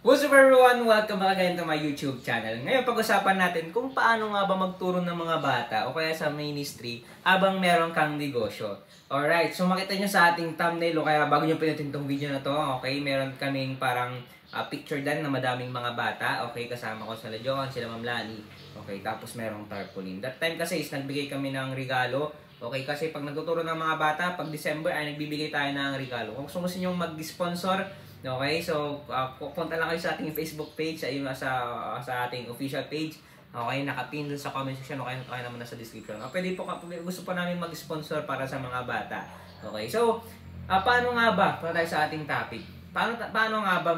What's up everyone? Welcome back again to my YouTube channel. Ngayon pag-usapan natin kung paano nga ba magturo ng mga bata o kaya sa ministry habang meron kang negosyo. Alright, so makita nyo sa ating thumbnail o kaya bago nyo pinutin tong video na to, okay, meron kaming parang picture dan na madaming mga bata. Okay, kasama ko sila Johan, sila Ma'am Lani. Okay, tapos merong tarpaulin. That time kasi is nagbigay kami ng regalo. Okay, kasi pag nagtuturo ng mga bata, pag December ay nagbibigay tayo ng regalo. Kung gusto nyo mag-sponsor, okay, so punta lang kayo sa ating Facebook page, sa ating official page. Okay, nakapin dun sa comment section, okay, naman nasa description. Pwede po, gusto po namin mag-sponsor para sa mga bata. Okay, so paano nga ba? Para tayo sa ating topic. Paano nga ba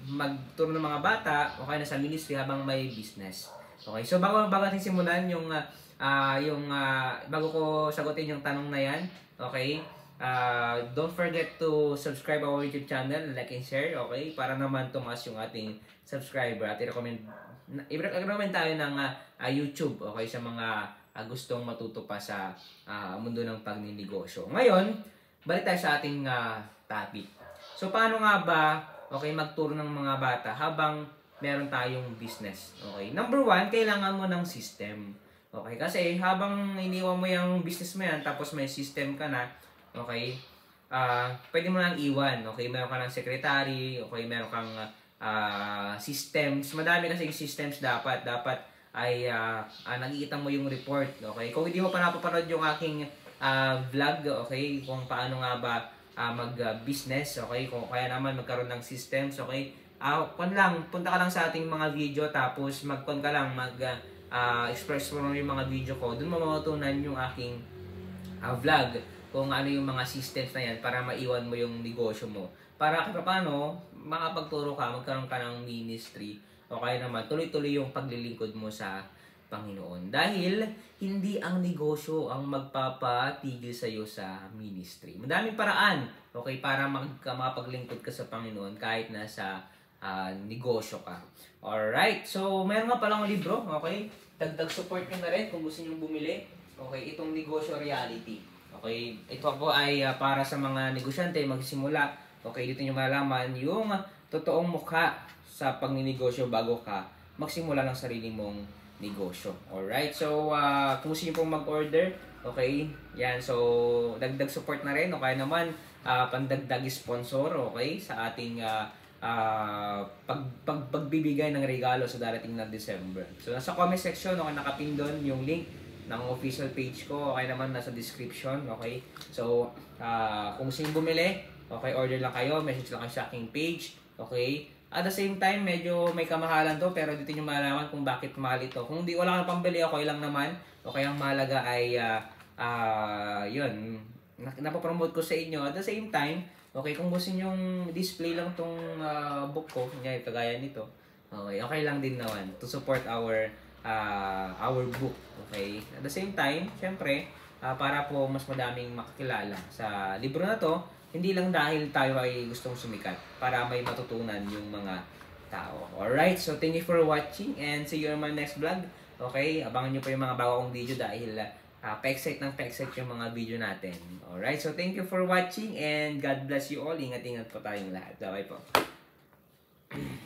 magturo ng mga bata okay na sa ministry habang may business? Okay, so bago natin simulan bago ko sagutin yung tanong na yan, okay? Don't forget to subscribe our YouTube channel, like and share, okay? Para naman tumaas yung ating subscriber at i-recommend tayo ng YouTube, okay? Sa mga gustong matuto pa sa mundo ng pagninegosyo. Ngayon, balik tayo sa ating topic. So, paano nga ba, okay, magturo ng mga bata habang meron tayong business? Okay? Number one, kailangan mo ng system. Okay? Kasi habang iniwan mo yung business mo yan, tapos may system ka na, okay, pwede mo lang iwan. Okay, meron ka ng secretary, okay, meron kang systems. Madami kasi yung systems dapat ay nakikita mo yung report. Okay, kung hindi mo pa napapanood yung aking vlog, okay, kung paano nga ba mag-business, okay, kung kaya naman magkaroon ng systems, okay, punta ka lang sa ating mga video, tapos express mo yung mga video ko. Doon mo matutunan yung aking vlog kung ano yung mga systems na yan para maiwan mo yung negosyo mo. Para paano makapagturo ka, magkaroon ka ng ministry o kaya naman tuloy-tuloy yung paglilingkod mo sa Panginoon. Dahil hindi ang negosyo ang magpapatigil sa iyo sa ministry. Madaming paraan, okay, para makapaglingkod ka sa Panginoon kahit nasa negosyo ka. Alright, so meron nga palang libro, okay? Dagdag support nyo na rin kung gusto nyo bumili. Okay, itong Negosyo Reality. Okay, ito po ay para sa mga negosyante magsisimula. Okay, dito nyo malalaman yung totoong mukha sa pagninegosyo bago ka magsimula ng sarili mong negosyo. Alright, so kung gusto nyo pong mag-order, okay, yan, so dagdag support na rin, okay naman, pandagdag sponsor, okay, sa ating pagbibigay ng regalo sa darating na December. So nasa comment section, okay, nakapin doon yung link ng official page ko, okay naman nasa description, okay? So, kung gusto nyo bumili, okay, order lang kayo, message lang kayo sa aking page, okay? At the same time, medyo may kamahalan to, pero dito nyo malalaman kung bakit mahal ito. Kung di wala kang pambili, okay lang naman, okay, ang mahalaga ay, yun, napopromote ko sa inyo. At the same time, okay, kung gusto nyo display lang tong book ko, kagaya nito, okay lang din naman to support our book, okay? At the same time, syempre, para po mas madaming makakilala sa libro na to, hindi lang dahil tayo ay gustong sumikat, para may matutunan yung mga tao. Alright, so thank you for watching and see you on my next vlog. Okay, abangan nyo pa yung mga bago kong video dahil pa-excite yung mga video natin. Alright, so thank you for watching and God bless you all. Ingat-ingat po tayong lahat. Bye po.